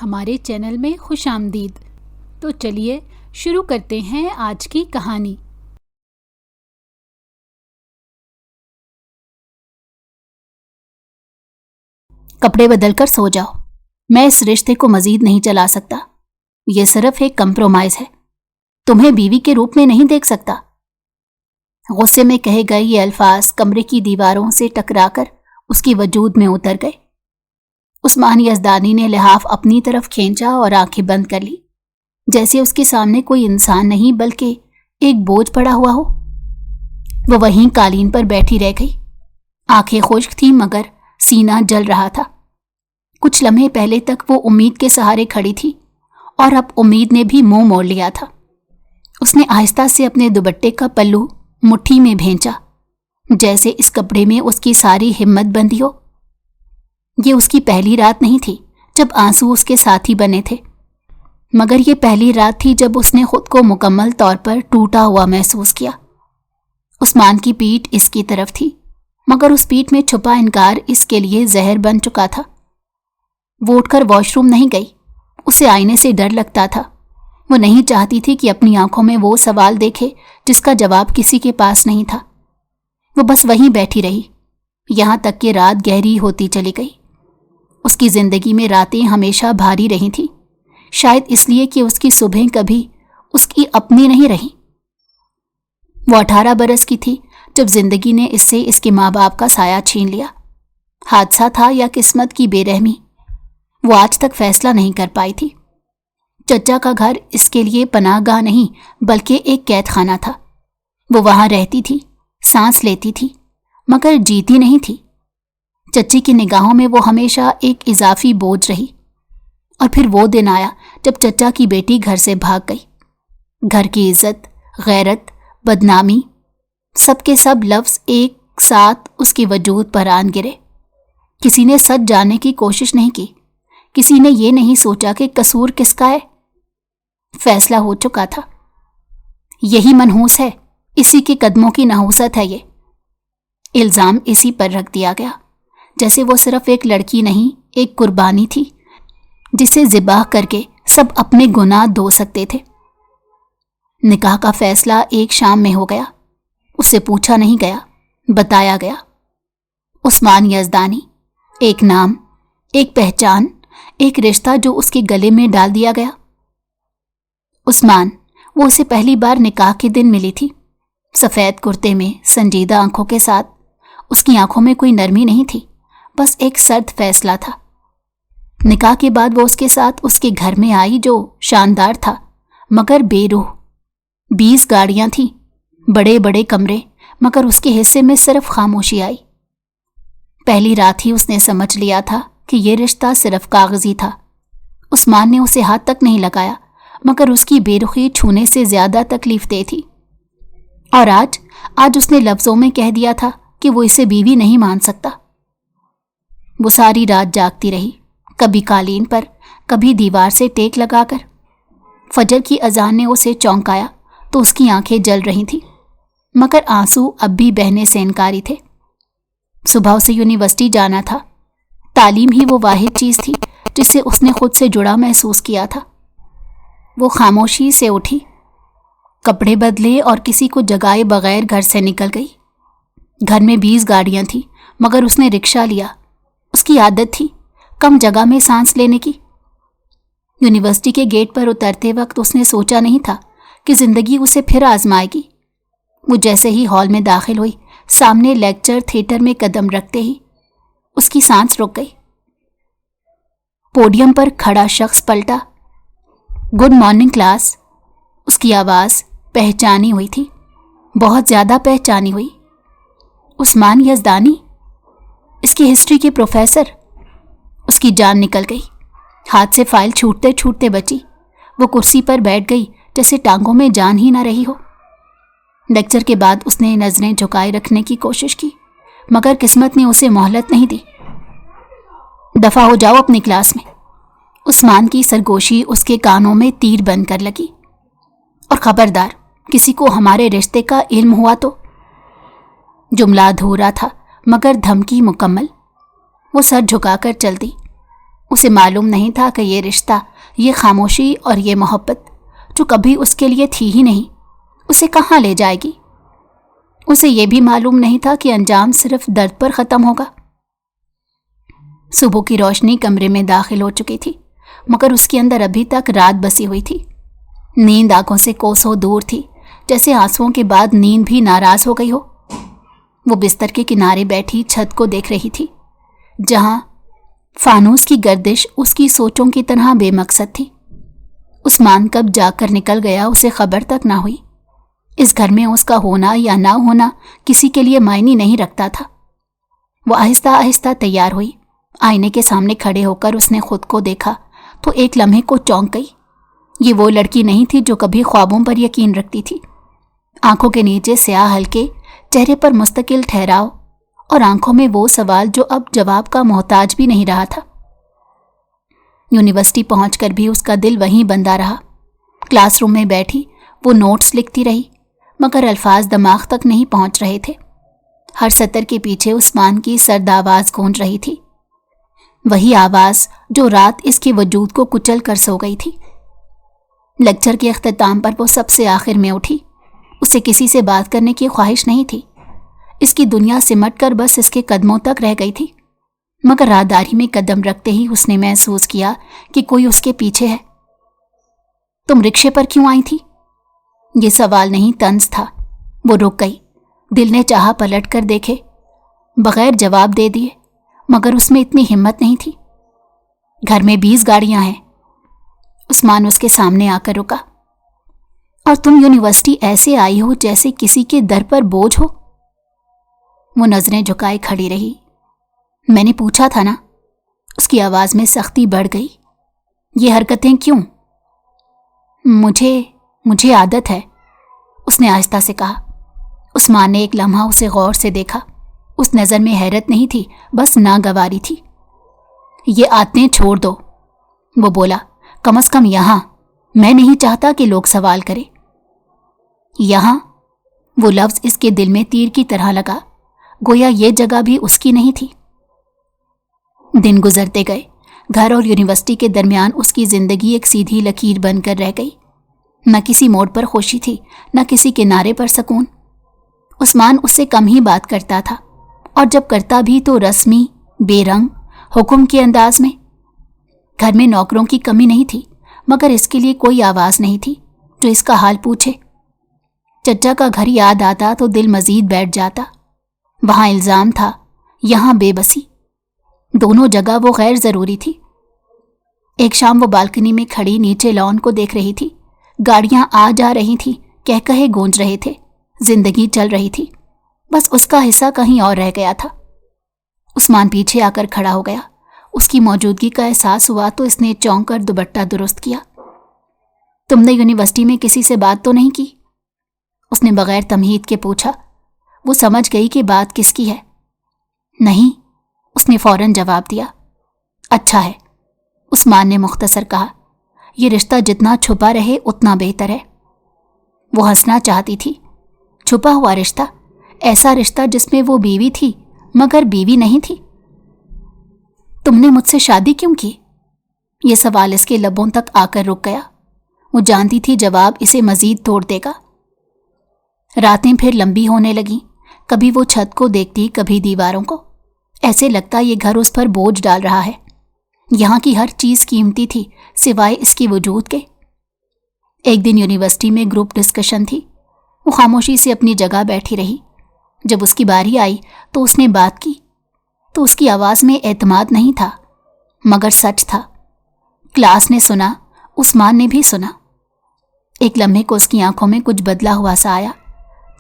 ہمارے چینل میں خوش آمدید۔ تو چلیے شروع کرتے ہیں آج کی کہانی۔ کپڑے بدل کر سو جاؤ، میں اس رشتے کو مزید نہیں چلا سکتا۔ یہ صرف ایک کمپرومائز ہے، تمہیں بیوی کے روپ میں نہیں دیکھ سکتا۔ غصے میں کہے گئے یہ الفاظ کمرے کی دیواروں سے ٹکرا کر اس کی وجود میں اتر گئے۔ عثمان یزدانی نے لحاف اپنی طرف کھینچا اور آنکھیں بند کر لی، جیسے اس کے سامنے کوئی انسان نہیں بلکہ ایک بوجھ پڑا ہوا ہو۔ وہ وہیں قالین پر بیٹھی رہ گئی، آنکھیں خشک تھیں مگر سینہ جل رہا تھا۔ کچھ لمحے پہلے تک وہ امید کے سہارے کھڑی تھی اور اب امید نے بھی منہ موڑ لیا تھا۔ اس نے آہستہ سے اپنے دوپٹے کا پلو مٹھی میں بھینچا، جیسے اس کپڑے میں اس کی ساری ہمت بندھی ہو۔ یہ اس کی پہلی رات نہیں تھی جب آنسو اس کے ساتھی بنے تھے، مگر یہ پہلی رات تھی جب اس نے خود کو مکمل طور پر ٹوٹا ہوا محسوس کیا۔ عثمان کی پیٹھ اس کی طرف تھی، مگر اس پیٹھ میں چھپا انکار اس کے لیے زہر بن چکا تھا۔ وہ اٹھ کر واش روم نہیں گئی، اسے آئینے سے ڈر لگتا تھا۔ وہ نہیں چاہتی تھی کہ اپنی آنکھوں میں وہ سوال دیکھے جس کا جواب کسی کے پاس نہیں تھا۔ وہ بس وہیں بیٹھی رہی، یہاں تک کہ رات گہری ہوتی چلی گئی۔ اس کی زندگی میں راتیں ہمیشہ بھاری رہی تھیں، شاید اس لیے کہ اس کی صبحیں کبھی اس کی اپنی نہیں رہیں۔ وہ 18 برس کی تھی جب زندگی نے اس سے اس کے ماں باپ کا سایہ چھین لیا۔ حادثہ تھا یا قسمت کی بے رحمی، وہ آج تک فیصلہ نہیں کر پائی تھی۔ چچا کا گھر اس کے لیے پناہ گاہ نہیں بلکہ ایک قید خانہ تھا۔ وہ وہاں رہتی تھی، سانس لیتی تھی، مگر جیتی نہیں تھی۔ چچی کی نگاہوں میں وہ ہمیشہ ایک اضافی بوجھ رہی۔ اور پھر وہ دن آیا جب چچا کی بیٹی گھر سے بھاگ گئی۔ گھر کی عزت، غیرت، بدنامی، سب کے سب لفظ ایک ساتھ اس کی وجود پر آن گرے۔ کسی نے سچ جاننے کی کوشش نہیں کی، کسی نے یہ نہیں سوچا کہ قصور کس کا ہے۔ فیصلہ ہو چکا تھا، یہی منحوس ہے، اسی کے قدموں کی نحوست ہے۔ یہ الزام اسی پر رکھ دیا گیا، جیسے وہ صرف ایک لڑکی نہیں، ایک قربانی تھی جسے ذبح کر کے سب اپنے گناہ دھو سکتے تھے۔ نکاح کا فیصلہ ایک شام میں ہو گیا، اس سے پوچھا نہیں گیا، بتایا گیا۔ عثمان یزدانی، ایک نام، ایک پہچان، ایک رشتہ جو اس کے گلے میں ڈال دیا گیا۔ عثمان، وہ اسے پہلی بار نکاح کے دن ملی تھی، سفید کرتے میں، سنجیدہ آنکھوں کے ساتھ۔ اس کی آنکھوں میں کوئی نرمی نہیں تھی، بس ایک سرد فیصلہ تھا۔ نکاح کے بعد وہ اس کے ساتھ اس کے گھر میں آئی جو شاندار تھا مگر بے روح۔ 20 گاڑیاں تھیں، بڑے بڑے کمرے، مگر اس کے حصے میں صرف خاموشی آئی۔ پہلی رات ہی اس نے سمجھ لیا تھا کہ یہ رشتہ صرف کاغذی تھا۔ عثمان نے اسے ہاتھ تک نہیں لگایا، مگر اس کی بے رخی چھونے سے زیادہ تکلیف دہ تھی۔ اور آج اس نے لفظوں میں کہہ دیا تھا کہ وہ اسے بیوی نہیں مان سکتا۔ وہ ساری رات جاگتی رہی، کبھی قالین پر، کبھی دیوار سے ٹیک لگا کر۔ فجر کی اذان نے اسے چونکایا تو اس کی آنکھیں جل رہی تھیں، مگر آنسو اب بھی بہنے سے انکاری تھے۔ صبح اسے یونیورسٹی جانا تھا، تعلیم ہی وہ واحد چیز تھی جس سے اس نے خود سے جڑا محسوس کیا تھا۔ وہ خاموشی سے اٹھی، کپڑے بدلے اور کسی کو جگائے بغیر گھر سے نکل گئی۔ گھر میں 20 گاڑیاں تھیں، مگر اس نے رکشہ لیا۔ اس کی عادت تھی کم جگہ میں سانس لینے کی۔ یونیورسٹی کے گیٹ پر اترتے وقت اس نے سوچا نہیں تھا کہ زندگی اسے پھر آزمائے گی۔ وہ جیسے ہی ہال میں داخل ہوئی، سامنے لیکچر تھیٹر میں قدم رکھتے ہی اس کی سانس رک گئی۔ پوڈیم پر کھڑا شخص پلٹا۔ گڈ مارننگ کلاس، اس کی آواز پہچانی ہوئی تھی، بہت زیادہ پہچانی ہوئی۔ عثمان یزدانی، اس کی ہسٹری کے پروفیسر۔ اس کی جان نکل گئی، ہاتھ سے فائل چھوٹتے چھوٹتے بچی۔ وہ کرسی پر بیٹھ گئی جیسے ٹانگوں میں جان ہی نہ رہی ہو۔ لیکچر کے بعد اس نے نظریں جھکائے رکھنے کی کوشش کی، مگر قسمت نے اسے مہلت نہیں دی۔ دفع ہو جاؤ اپنی کلاس میں۔ عثمان کی سرگوشی اس کے کانوں میں تیر بن کر لگی۔ اور خبردار، کسی کو ہمارے رشتے کا علم ہوا تو۔ جملہ ادھورا تھا مگر دھمکی مکمل۔ وہ سر جھکا کر چل دی۔ اسے معلوم نہیں تھا کہ یہ رشتہ، یہ خاموشی اور یہ محبت جو کبھی اس کے لیے تھی ہی نہیں، اسے کہاں لے جائے گی۔ اسے یہ بھی معلوم نہیں تھا کہ انجام صرف درد پر ختم ہوگا۔ صبح کی روشنی کمرے میں داخل ہو چکی تھی، مگر اس کے اندر ابھی تک رات بسی ہوئی تھی۔ نیند آنکھوں سے کوسوں دور تھی، جیسے آنسوؤں کے بعد نیند بھی ناراض ہو گئی ہو۔ وہ بستر کے کنارے بیٹھی چھت کو دیکھ رہی تھی، جہاں فانوس کی گردش اس کی سوچوں کی طرح بے مقصد تھی۔ عثمان کب جا کر نکل گیا اسے خبر تک نہ ہوئی۔ اس گھر میں اس کا ہونا یا نہ ہونا کسی کے لیے معنی نہیں رکھتا تھا۔ وہ آہستہ آہستہ تیار ہوئی۔ آئینے کے سامنے کھڑے ہو کر اس نے خود کو دیکھا تو ایک لمحے کو چونک گئی۔ یہ وہ لڑکی نہیں تھی جو کبھی خوابوں پر یقین رکھتی تھی۔ آنکھوں کے نیچے سیاہ ہلکے، چہرے پر مستقل ٹھہراؤ اور آنکھوں میں وہ سوال جو اب جواب کا محتاج بھی نہیں رہا تھا۔ یونیورسٹی پہنچ کر بھی اس کا دل وہیں بندھا رہا۔ کلاس روم میں بیٹھی وہ نوٹس لکھتی رہی، مگر الفاظ دماغ تک نہیں پہنچ رہے تھے۔ ہر سطر کے پیچھے عثمان کی سرد آواز گونج رہی تھی، وہی آواز جو رات اس کے وجود کو کچل کر سو گئی تھی۔ لیکچر کے اختتام پر وہ سب سے آخر میں اٹھی۔ اسے کسی سے بات کرنے کی خواہش نہیں تھی۔ اس کی دنیا سمٹ کر بس اس کے قدموں تک رہ گئی تھی، مگر راہداری میں قدم رکھتے ہی اس نے محسوس کیا کہ کوئی اس کے پیچھے ہے۔ تم رکشے پر کیوں آئی تھی؟ یہ سوال نہیں، طنز تھا۔ وہ رک گئی۔ دل نے چاہا پلٹ کر دیکھے، بغیر جواب دے دیے، مگر اس میں اتنی ہمت نہیں تھی۔ گھر میں 20 گاڑیاں ہیں۔ عثمان اس کے سامنے آ کر رکا۔ اور تم یونیورسٹی ایسے آئی ہو جیسے کسی کے در پر بوجھ ہو۔ وہ نظریں جھکائے کھڑی رہی۔ میں نے پوچھا تھا نا۔ اس کی آواز میں سختی بڑھ گئی۔ یہ حرکتیں کیوں؟ مجھے عادت ہے، اس نے آہستہ سے کہا۔ عثمان نے ایک لمحہ اسے غور سے دیکھا۔ اس نظر میں حیرت نہیں تھی، بس ناگواری تھی۔ یہ عادتیں چھوڑ دو، وہ بولا، کم از کم یہاں۔ میں نہیں چاہتا کہ لوگ سوال کریں۔ یہاں؟ وہ لفظ اس کے دل میں تیر کی طرح لگا، گویا یہ جگہ بھی اس کی نہیں تھی۔ دن گزرتے گئے۔ گھر اور یونیورسٹی کے درمیان اس کی زندگی ایک سیدھی لکیر بن کر رہ گئی۔ نہ کسی موڑ پر خوشی تھی، نہ کسی کنارے پر سکون۔ عثمان اس سے کم ہی بات کرتا تھا، اور جب کرتا بھی تو رسمی، بے رنگ، حکم کے انداز میں۔ گھر میں نوکروں کی کمی نہیں تھی، مگر اس کے لیے کوئی آواز نہیں تھی جو اس کا حال پوچھے۔ چچا کا گھر یاد آتا تو دل مزید بیٹھ جاتا۔ وہاں الزام تھا، یہاں بے بسی۔ دونوں جگہ وہ غیر ضروری تھی۔ ایک شام وہ بالکنی میں کھڑی نیچے لان کو دیکھ رہی تھی۔ گاڑیاں آ جا رہی تھیں، کہے گونج رہے تھے، زندگی چل رہی تھی، بس اس کا حصہ کہیں اور رہ گیا تھا۔ عثمان پیچھے آ کر کھڑا ہو گیا۔ اس کی موجودگی کا احساس ہوا تو اس نے چونک کر دوپٹہ درست کیا۔ تم نے یونیورسٹی میں کسی سے بات تو نہیں کی؟ اس نے بغیر تمہید کے پوچھا۔ وہ سمجھ گئی کہ بات کس کی ہے۔ نہیں، اس نے فوراً جواب دیا۔ اچھا ہے، عثمان نے مختصر کہا۔ یہ رشتہ جتنا چھپا رہے اتنا بہتر ہے۔ وہ ہنسنا چاہتی تھی۔ چھپا ہوا رشتہ، ایسا رشتہ جس میں وہ بیوی تھی مگر بیوی نہیں تھی۔ تم نے مجھ سے شادی کیوں کی؟ یہ سوال اس کے لبوں تک آ کر رک گیا۔ وہ جانتی تھی جواب اسے مزید توڑ دے گا۔ راتیں پھر لمبی ہونے لگیں۔ کبھی وہ چھت کو دیکھتی، کبھی دیواروں کو۔ ایسے لگتا یہ گھر اس پر بوجھ ڈال رہا ہے۔ یہاں کی ہر چیز قیمتی تھی سوائے اس کے وجود کے۔ ایک دن یونیورسٹی میں گروپ ڈسکشن تھی۔ وہ خاموشی سے اپنی جگہ بیٹھی رہی۔ جب اس کی باری آئی تو اس نے بات کی تو اس کی آواز میں اعتماد نہیں تھا، مگر سچ تھا۔ کلاس نے سنا، عثمان نے بھی سنا۔ ایک لمحے کو اس کی آنکھوں میں کچھ بدلا ہوا سا آیا،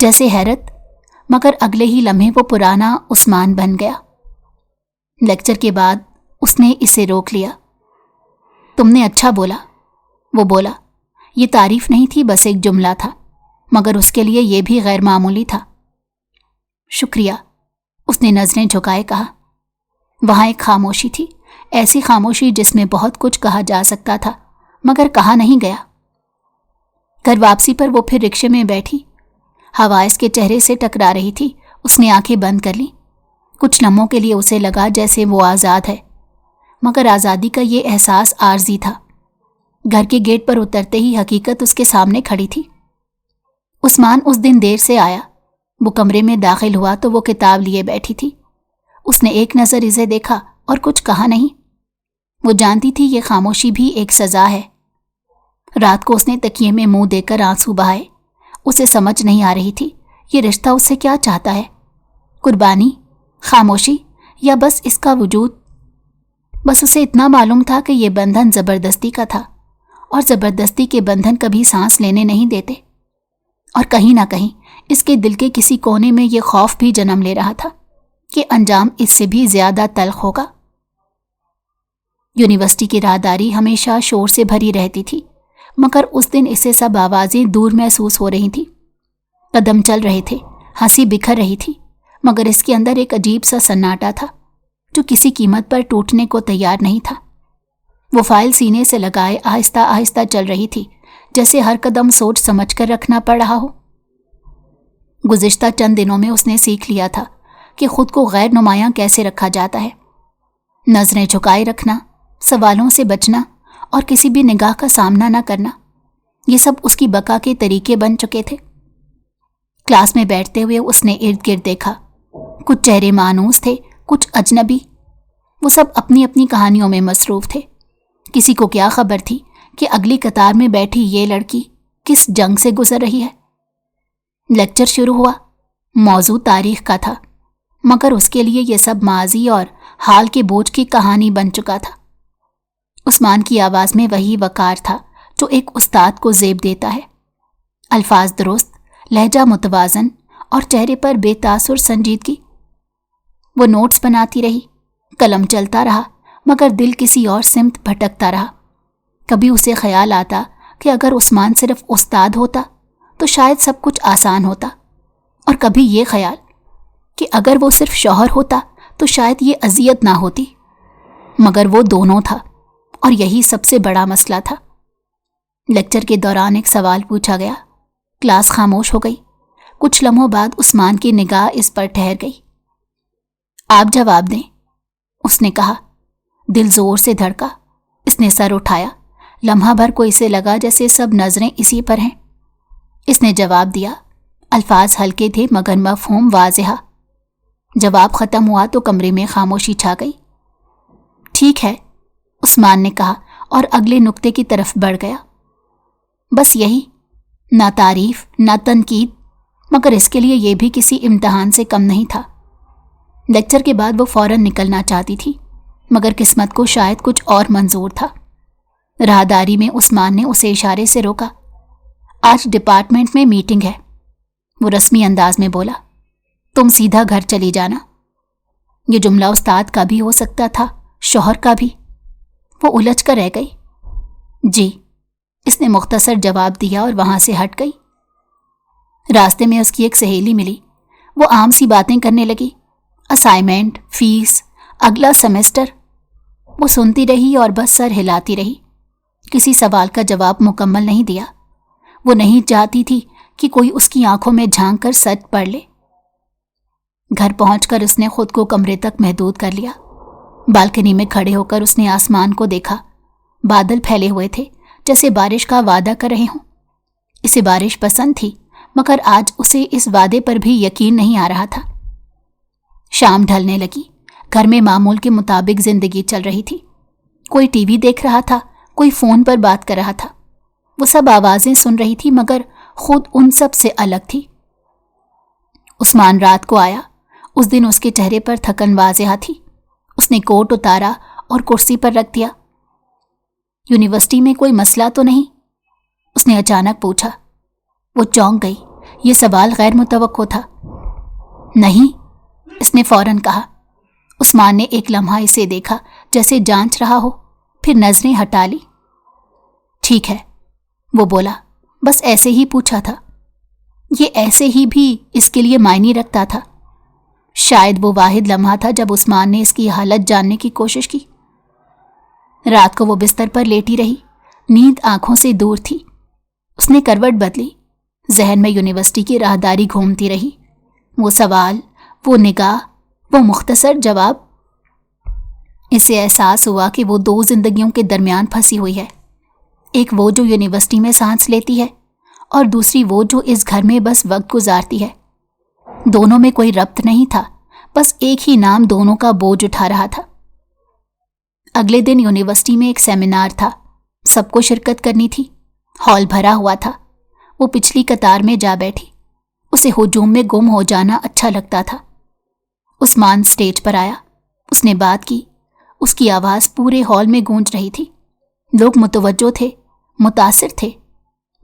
جیسے حیرت، مگر اگلے ہی لمحے وہ پرانا عثمان بن گیا۔ لیکچر کے بعد اس نے اسے روک لیا۔ تم نے اچھا بولا، وہ بولا۔ یہ تعریف نہیں تھی، بس ایک جملہ تھا، مگر اس کے لیے یہ بھی غیر معمولی تھا۔ شکریہ، اس نے نظریں جھکائے کہا۔ وہاں ایک خاموشی تھی، ایسی خاموشی جس میں بہت کچھ کہا جا سکتا تھا مگر کہا نہیں گیا۔ گھر واپسی پر وہ پھر رکشے میں بیٹھی۔ ہوا اس کے چہرے سے ٹکرا رہی تھی۔ اس نے آنکھیں بند کر لیں۔ کچھ لمحوں کے لیے اسے لگا جیسے وہ آزاد ہے۔ مگر آزادی کا یہ احساس عارضی تھا۔ گھر کے گیٹ پر اترتے ہی حقیقت اس کے سامنے کھڑی تھی۔ عثمان اس دن دیر سے آیا۔ وہ کمرے میں داخل ہوا تو وہ کتاب لیے بیٹھی تھی۔ اس نے ایک نظر اسے دیکھا اور کچھ کہا نہیں۔ وہ جانتی تھی یہ خاموشی بھی ایک سزا ہے۔ رات کو اس نے تکیے میں منہ دے کر آنسو بہائے۔ اسے سمجھ نہیں آ رہی تھی یہ رشتہ اس سے کیا چاہتا ہے، قربانی، خاموشی یا بس اس کا وجود۔ بس اسے اتنا معلوم تھا کہ یہ بندھن زبردستی کا تھا، اور زبردستی کے بندھن کبھی سانس لینے نہیں دیتے، اور کہیں نہ کہیں اس کے دل کے کسی کونے میں یہ خوف بھی جنم لے رہا تھا کہ انجام اس سے بھی زیادہ تلخ ہوگا۔ یونیورسٹی کی راہداری ہمیشہ شور سے بھری رہتی تھی، مگر اس دن اسے سب آوازیں دور محسوس ہو رہی تھیں۔ قدم چل رہے تھے، ہنسی بکھر رہی تھی، مگر اس کے اندر ایک عجیب سا سناٹا تھا جو کسی قیمت پر ٹوٹنے کو تیار نہیں تھا۔ وہ فائل سینے سے لگائے آہستہ آہستہ چل رہی تھی، جیسے ہر قدم سوچ سمجھ کر رکھنا پڑ رہا ہو۔ گزشتہ چند دنوں میں اس نے سیکھ لیا تھا کہ خود کو غیر نمایاں کیسے رکھا جاتا ہے۔ نظریں جھکائے رکھنا، سوالوں سے بچنا اور کسی بھی نگاہ کا سامنا نہ کرنا، یہ سب اس کی بقا کے طریقے بن چکے تھے۔ کلاس میں بیٹھتے ہوئے اس نے ارد گرد دیکھا۔ کچھ چہرے مانوس تھے، کچھ اجنبی۔ وہ سب اپنی اپنی کہانیوں میں مصروف تھے۔ کسی کو کیا خبر تھی کہ اگلی قطار میں بیٹھی یہ لڑکی کس جنگ سے گزر رہی ہے۔ لیکچر شروع ہوا۔ موضوع تاریخ کا تھا، مگر اس کے لیے یہ سب ماضی اور حال کے بوجھ کی کہانی بن چکا تھا۔ عثمان کی آواز میں وہی وقار تھا جو ایک استاد کو زیب دیتا ہے۔ الفاظ درست، لہجہ متوازن اور چہرے پر بے تاثر سنجیدگی۔ وہ نوٹس بناتی رہی، قلم چلتا رہا، مگر دل کسی اور سمت بھٹکتا رہا۔ کبھی اسے خیال آتا کہ اگر عثمان صرف استاد ہوتا تو شاید سب کچھ آسان ہوتا، اور کبھی یہ خیال کہ اگر وہ صرف شوہر ہوتا تو شاید یہ اذیت نہ ہوتی، مگر وہ دونوں تھا، اور یہی سب سے بڑا مسئلہ تھا۔ لیکچر کے دوران ایک سوال پوچھا گیا۔ کلاس خاموش ہو گئی۔ کچھ لمحوں بعد عثمان کی نگاہ اس پر ٹھہر گئی۔ آپ جواب دیں، اس نے کہا۔ دل زور سے دھڑکا۔ اس نے سر اٹھایا۔ لمحہ بھر کو اسے لگا جیسے سب نظریں اسی پر ہیں۔ اس نے جواب دیا۔ الفاظ ہلکے تھے مگر مفہوم واضح۔ جواب ختم ہوا تو کمرے میں خاموشی چھا گئی۔ ٹھیک ہے، عثمان نے کہا اور اگلے نقطے کی طرف بڑھ گیا۔ بس یہی، نہ تعریف نہ تنقید، مگر اس کے لیے یہ بھی کسی امتحان سے کم نہیں تھا۔ لیکچر کے بعد وہ فوراً نکلنا چاہتی تھی، مگر قسمت کو شاید کچھ اور منظور تھا۔ راہداری میں عثمان نے اسے اشارے سے روکا۔ آج ڈپارٹمنٹ میں میٹنگ ہے، وہ رسمی انداز میں بولا۔ تم سیدھا گھر چلی جانا۔ یہ جملہ استاد کا بھی ہو سکتا تھا، شوہر کا بھی۔ وہ الجھ کر رہ گئی۔ جی، اس نے مختصر جواب دیا اور وہاں سے ہٹ گئی۔ راستے میں اس کی ایک سہیلی ملی۔ وہ عام سی باتیں کرنے لگی، اسائنمنٹ، فیس، اگلا سیمسٹر۔ وہ سنتی رہی اور بس سر ہلاتی رہی، کسی سوال کا جواب مکمل نہیں دیا۔ وہ نہیں چاہتی تھی کہ کوئی اس کی آنکھوں میں جھانک کر سچ پڑھ لے۔ گھر پہنچ کر اس نے خود کو کمرے تک محدود کر لیا۔ بالکنی میں کھڑے ہو کر اس نے آسمان کو دیکھا۔ بادل پھیلے ہوئے تھے جیسے بارش کا وعدہ کر رہے ہوں۔ اسے بارش پسند تھی، مگر آج اسے اس وعدے پر بھی یقین نہیں آ رہا تھا۔ شام ڈھلنے لگی۔ گھر میں معمول کے مطابق زندگی چل رہی تھی۔ کوئی ٹی وی دیکھ رہا تھا، کوئی فون پر بات کر رہا تھا۔ وہ سب آوازیں سن رہی تھی مگر خود ان سب سے الگ تھی۔ عثمان رات کو آیا۔ اس دن اس کے چہرے پر تھکن واضح تھی۔ اس نے کوٹ اتارا اور کرسی پر رکھ دیا۔ یونیورسٹی میں کوئی مسئلہ تو نہیں؟ اس نے اچانک پوچھا۔ وہ چونک گئی۔ یہ سوال غیر متوقع تھا۔ نہیں، اس نے فوراً کہا۔ عثمان نے ایک لمحہ اسے دیکھا جیسے جانچ رہا ہو، پھر نظریں ہٹا لی۔ ٹھیک ہے، وہ بولا، بس ایسے ہی پوچھا تھا۔ یہ ایسے ہی بھی اس کے لیے معنی رکھتا تھا۔ شاید وہ واحد لمحہ تھا جب عثمان نے اس کی حالت جاننے کی کوشش کی۔ رات کو وہ بستر پر لیٹی رہی۔ نیند آنکھوں سے دور تھی۔ اس نے کروٹ بدلی۔ ذہن میں یونیورسٹی کی راہداری گھومتی رہی۔ وہ سوال، وہ نگاہ، وہ مختصر جواب۔ اسے احساس ہوا کہ وہ دو زندگیوں کے درمیان پھنسی ہوئی ہے، ایک وہ جو یونیورسٹی میں سانس لیتی ہے اور دوسری وہ جو اس گھر میں بس وقت گزارتی ہے۔ دونوں میں کوئی ربط نہیں تھا، بس ایک ہی نام دونوں کا بوجھ اٹھا رہا تھا۔ اگلے دن یونیورسٹی میں ایک سیمینار تھا، سب کو شرکت کرنی تھی، ہال بھرا ہوا تھا۔ وہ پچھلی قطار میں جا بیٹھی، اسے ہجوم میں گم ہو جانا اچھا لگتا تھا۔ عثمان سٹیج پر آیا، اس نے بات کی، اس کی آواز پورے ہال میں گونج رہی تھی۔ لوگ متوجہ تھے، متاثر تھے،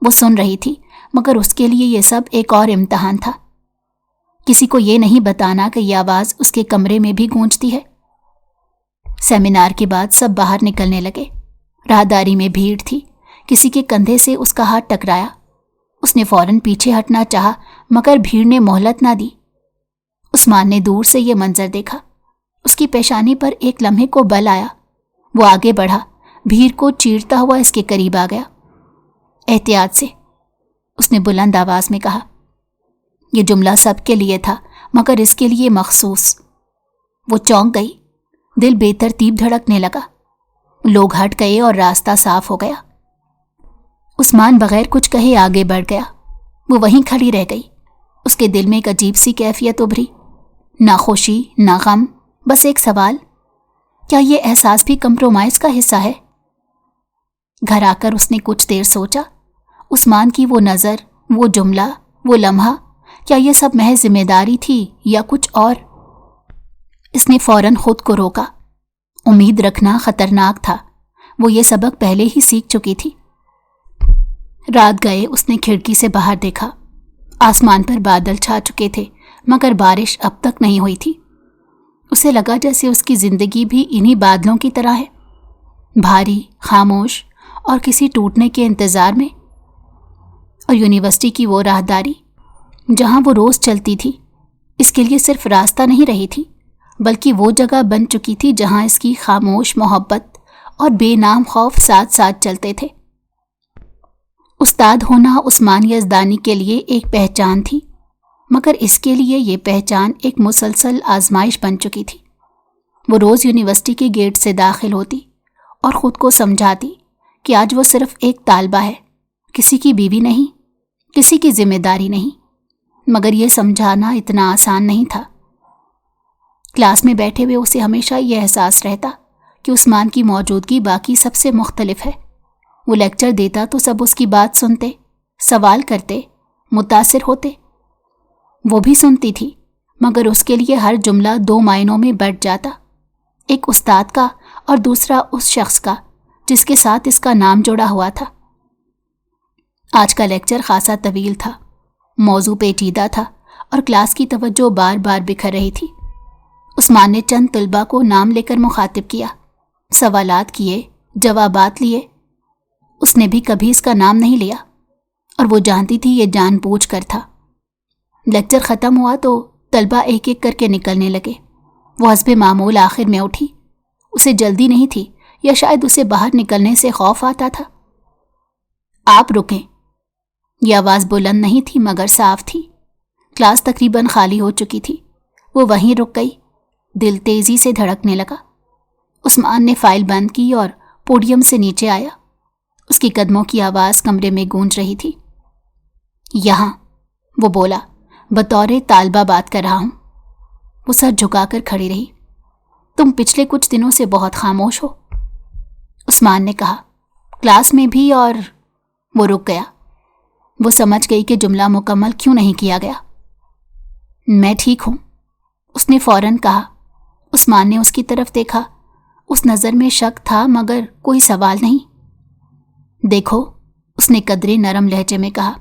وہ سن رہی تھی، مگر اس کے لیے یہ سب ایک اور امتحان تھا۔ کسی کو یہ نہیں بتانا کہ یہ آواز اس کے کمرے میں بھی گونجتی ہے۔ سیمینار کے بعد سب باہر نکلنے لگے، راہداری میں بھیڑ تھی، کسی کے کندھے سے اس کا ہاتھ ٹکرایا، اس نے فوراً پیچھے ہٹنا چاہا مگر بھیڑ نے مہلت نہ دی۔ عثمان نے دور سے یہ منظر دیکھا، اس کی پیشانی پر ایک لمحے کو بل آیا، وہ آگے بڑھا، بھیڑ کو چیرتا ہوا اس کے قریب آ گیا۔ احتیاط سے، اس نے بلند آواز میں کہا۔ یہ جملہ سب کے لیے تھا مگر اس کے لیے مخصوص۔ وہ چونک گئی، دل بے ترتیب دھڑکنے لگا۔ لوگ ہٹ گئے اور راستہ صاف ہو گیا۔ عثمان بغیر کچھ کہے آگے بڑھ گیا، وہ وہیں کھڑی رہ گئی۔ اس کے دل میں ایک عجیب سی کیفیت ابھری، نہ خوشی نہ غم، بس ایک سوال، کیا یہ احساس بھی کمپرومائز کا حصہ ہے؟ گھر آ کر اس نے کچھ دیر سوچا، عثمان کی وہ نظر، وہ جملہ، وہ لمحہ، کیا یہ سب محض ذمہ داری تھی یا کچھ اور؟ اس نے فوراً خود کو روکا، امید رکھنا خطرناک تھا، وہ یہ سبق پہلے ہی سیکھ چکی تھی۔ رات گئے اس نے کھڑکی سے باہر دیکھا، آسمان پر بادل چھا چکے تھے مگر بارش اب تک نہیں ہوئی تھی۔ اسے لگا جیسے اس کی زندگی بھی انہی بادلوں کی طرح ہے، بھاری، خاموش اور کسی ٹوٹنے کے انتظار میں۔ اور یونیورسٹی کی وہ راہداری جہاں وہ روز چلتی تھی، اس کے لیے صرف راستہ نہیں رہی تھی بلکہ وہ جگہ بن چکی تھی جہاں اس کی خاموش محبت اور بے نام خوف ساتھ ساتھ چلتے تھے۔ استاد ہونا عثمان یزدانی کے لیے ایک پہچان تھی مگر اس کے لیے یہ پہچان ایک مسلسل آزمائش بن چکی تھی۔ وہ روز یونیورسٹی کے گیٹ سے داخل ہوتی اور خود کو سمجھاتی کہ آج وہ صرف ایک طالبہ ہے، کسی کی بیوی نہیں، کسی کی ذمہ داری نہیں، مگر یہ سمجھانا اتنا آسان نہیں تھا۔ کلاس میں بیٹھے ہوئے اسے ہمیشہ یہ احساس رہتا کہ عثمان کی موجودگی باقی سب سے مختلف ہے۔ وہ لیکچر دیتا تو سب اس کی بات سنتے، سوال کرتے، متاثر ہوتے۔ وہ بھی سنتی تھی مگر اس کے لیے ہر جملہ دو معنوں میں بٹ جاتا، ایک استاد کا اور دوسرا اس شخص کا جس کے ساتھ اس کا نام جڑا ہوا تھا۔ آج کا لیکچر خاصا طویل تھا، موضوع پیچیدہ تھا اور کلاس کی توجہ بار بار بکھر رہی تھی۔ عثمان نے چند طلباء کو نام لے کر مخاطب کیا، سوالات کیے، جوابات لیے۔ اس نے بھی کبھی اس کا نام نہیں لیا اور وہ جانتی تھی یہ جان بوجھ کر تھا۔ لیکچر ختم ہوا تو طلباء ایک ایک کر کے نکلنے لگے۔ وہ حسب معمول آخر میں اٹھی، اسے جلدی نہیں تھی یا شاید اسے باہر نکلنے سے خوف آتا تھا۔ آپ رکیں، یہ آواز بلند نہیں تھی مگر صاف تھی۔ کلاس تقریباً خالی ہو چکی تھی، وہ وہیں رک گئی، دل تیزی سے دھڑکنے لگا۔ عثمان نے فائل بند کی اور پوڈیم سے نیچے آیا، اس کی قدموں کی آواز کمرے میں گونج رہی تھی۔ یہاں، وہ بولا، بطور طالبہ بات کر رہا ہوں۔ وہ سر جھکا کر کھڑی رہی۔ تم پچھلے کچھ دنوں سے بہت خاموش ہو، عثمان نے کہا، کلاس میں بھی۔ اور وہ رک گیا، وہ سمجھ گئی کہ جملہ مکمل کیوں نہیں کیا گیا۔ میں ٹھیک ہوں، اس نے فوراً کہا۔ عثمان نے اس کی طرف دیکھا، اس نظر میں شک تھا مگر کوئی سوال نہیں۔ دیکھو، اس نے قدرے نرم لہجے میں کہا،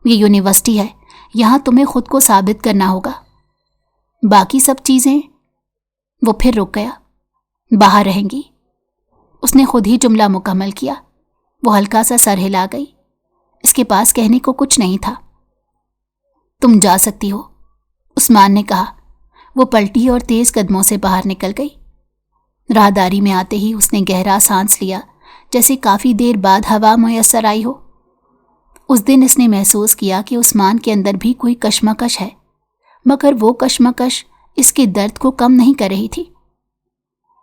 یہ یونیورسٹی ہے، یہاں تمہیں خود کو ثابت کرنا ہوگا، باقی سب چیزیں۔ وہ پھر رک گیا، باہر رہیں گی۔ اس نے خود ہی جملہ مکمل کیا۔ وہ ہلکا سا سر ہلا گئی، اس کے پاس کہنے کو کچھ نہیں تھا۔ تم جا سکتی ہو، عثمان نے کہا۔ وہ پلٹی اور تیز قدموں سے باہر نکل گئی۔ راہداری میں آتے ہی اس نے گہرا سانس لیا، جیسے کافی دیر بعد ہوا میسر آئی ہو۔ اس دن اس نے محسوس کیا کہ عثمان کے اندر بھی کوئی کشمکش ہے، مگر وہ کشمکش اس کے درد کو کم نہیں کر رہی تھی۔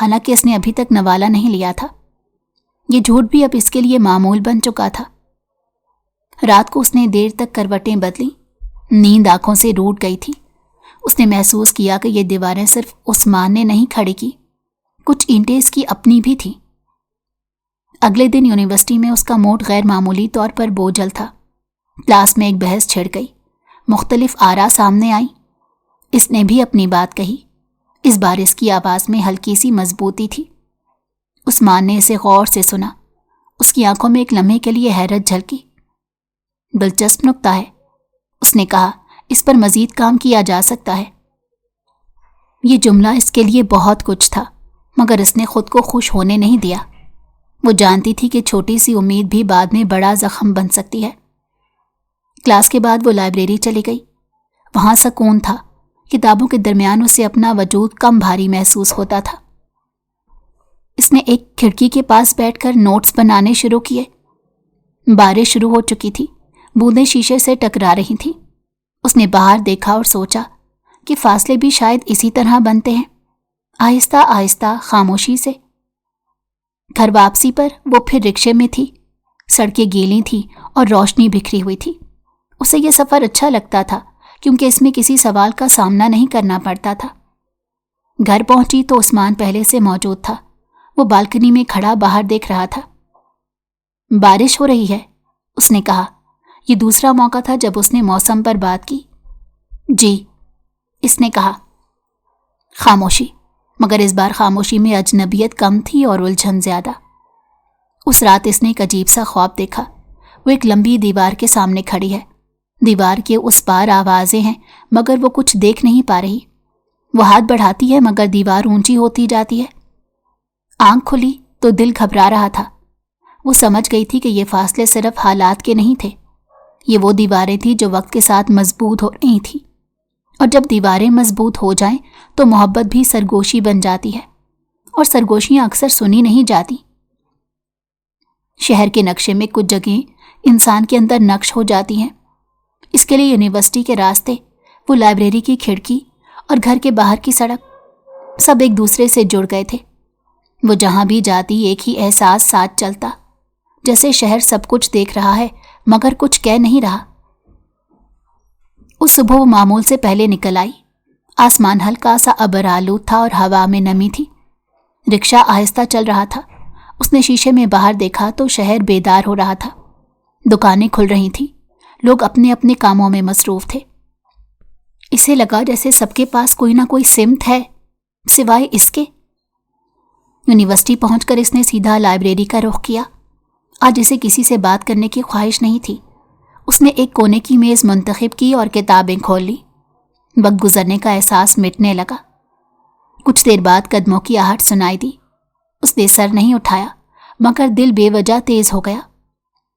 حالانکہ اس نے ابھی تک نوالا نہیں لیا تھا۔ یہ جھوٹ بھی اب اس کے لیے معمول بن چکا تھا۔ رات کو اس نے دیر تک کروٹیں بدلی، نیند آنکھوں سے روٹ گئی تھی۔ اس نے محسوس کیا کہ یہ دیواریں صرف عثمان نے نہیں کھڑی کی، کچھ اینٹیں اس کی اپنی بھی تھی۔ اگلے دن یونیورسٹی میں اس کا موڈ غیر معمولی طور پر بوجھل تھا۔ کلاس میں ایک بحث چھڑ گئی، مختلف آراء سامنے آئیں۔ اس نے بھی اپنی بات کہی، اس بار اس کی آواز میں ہلکی سی مضبوطی تھی۔ عثمان نے اسے غور سے سنا، اس کی آنکھوں میں ایک لمحے کے لیے حیرت جھلکی۔ دلچسپ نکتہ ہے، اس نے کہا، اس پر مزید کام کیا جا سکتا ہے۔ یہ جملہ اس کے لیے بہت کچھ تھا، مگر اس نے خود کو خوش ہونے نہیں دیا۔ وہ جانتی تھی کہ چھوٹی سی امید بھی بعد میں بڑا زخم بن سکتی ہے۔ کلاس کے بعد وہ لائبریری چلی گئی۔ وہاں سکون تھا، کتابوں کے درمیان اسے اپنا وجود کم بھاری محسوس ہوتا تھا۔ اس نے ایک کھڑکی کے پاس بیٹھ کر نوٹس بنانے شروع کیے۔ بارش شروع ہو چکی تھی، بوندیں شیشے سے ٹکرا رہی تھیں۔ اس نے باہر دیکھا اور سوچا کہ فاصلے بھی شاید اسی طرح بنتے ہیں، آہستہ آہستہ، خاموشی سے۔ گھر واپسی پر وہ پھر رکشے میں تھی۔ سڑکیں گیلی تھیں اور روشنی بکھری ہوئی تھی۔ اسے یہ سفر اچھا لگتا تھا کیونکہ اس میں کسی سوال کا سامنا نہیں کرنا پڑتا تھا۔ گھر پہنچی تو عثمان پہلے سے موجود تھا۔ وہ بالکنی میں کھڑا باہر دیکھ رہا تھا۔ بارش ہو رہی ہے، اس نے کہا۔ یہ دوسرا موقع تھا جب اس نے موسم پر بات کی۔ جی، اس نے کہا۔ خاموشی، مگر اس بار خاموشی میں اجنبیت کم تھی اور الجھن زیادہ۔ اس رات اس نے ایک عجیب سا خواب دیکھا۔ وہ ایک لمبی دیوار کے سامنے کھڑی ہے۔ دیوار کے اس پار آوازیں ہیں مگر وہ کچھ دیکھ نہیں پا رہی۔ وہ ہاتھ بڑھاتی ہے مگر دیوار اونچی ہوتی جاتی ہے۔ آنکھ کھلی تو دل گھبرا رہا تھا۔ وہ سمجھ گئی تھی کہ یہ فاصلے صرف حالات کے نہیں تھے، یہ وہ دیواریں تھیں جو وقت کے ساتھ مضبوط ہو رہی تھیں، اور جب دیواریں مضبوط ہو جائیں تو محبت بھی سرگوشی بن جاتی ہے، اور سرگوشیاں اکثر سنی نہیں جاتی۔ شہر کے نقشے میں کچھ جگہیں انسان کے اندر نقش ہو جاتی ہیں۔ اس کے لیے یونیورسٹی کے راستے، وہ لائبریری کی کھڑکی اور گھر کے باہر کی سڑک، سب ایک دوسرے سے جڑ گئے تھے۔ وہ جہاں بھی جاتی ایک ہی احساس ساتھ چلتا، جیسے شہر سب کچھ دیکھ رہا ہے مگر کچھ کہہ نہیں رہا۔ اس صبح وہ معمول سے پہلے نکل آئی۔ آسمان ہلکا سا ابر آلود تھا اور ہوا میں نمی تھی۔ رکشہ آہستہ چل رہا تھا۔ اس نے شیشے میں باہر دیکھا تو شہر بیدار ہو رہا تھا۔ دکانیں کھل رہی تھیں، لوگ اپنے اپنے کاموں میں مصروف تھے۔ اسے لگا جیسے سب کے پاس کوئی نہ کوئی سمت ہے سوائے اس کے۔ یونیورسٹی پہنچ کر اس نے سیدھا لائبریری کا رخ کیا۔ آج اسے کسی سے بات کرنے کی خواہش نہیں تھی۔ اس نے ایک کونے کی میز منتخب کی اور کتابیں کھول لی۔ وقت گزرنے کا احساس مٹنے لگا۔ کچھ دیر بعد قدموں کی آہٹ سنائی دی۔ اس نے سر نہیں اٹھایا مگر دل بے وجہ تیز ہو گیا۔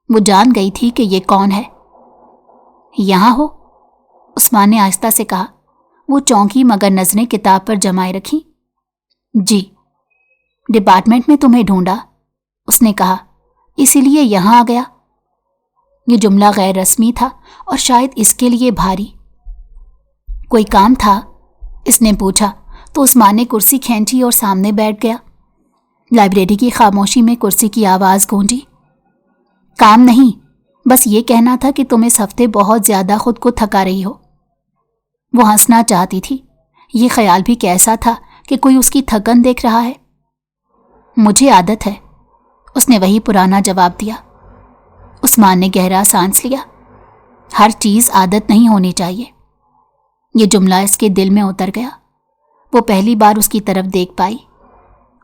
وہ جان گئی تھی کہ یہ کون ہے۔ یہاں ہو؟ عثمان نے آہستہ سے کہا۔ وہ چونکی مگر نظریں کتاب پر جمائے رکھیں۔ جی، ڈپارٹمنٹ میں تمہیں ڈھونڈا، اس نے کہا، اسی لیے یہاں آ گیا۔ یہ جملہ غیر رسمی تھا اور شاید اس کے لیے بھاری۔ کوئی کام تھا؟ اس نے پوچھا تو عثمان نے کرسی کھینچی اور سامنے بیٹھ گیا۔ لائبریری کی خاموشی میں کرسی کی آواز گونجی۔ کام نہیں، بس یہ کہنا تھا کہ تم اس ہفتے بہت زیادہ خود کو تھکا رہی ہو۔ وہ ہنسنا چاہتی تھی۔ یہ خیال بھی کیسا تھا کہ کوئی اس کی تھکن دیکھ رہا ہے۔ مجھے عادت ہے، اس نے وہی پرانا جواب دیا۔ عثمان نے گہرا سانس لیا۔ ہر چیز عادت نہیں ہونی چاہیے۔ یہ جملہ اس کے دل میں اتر گیا۔ وہ پہلی بار اس کی طرف دیکھ پائی۔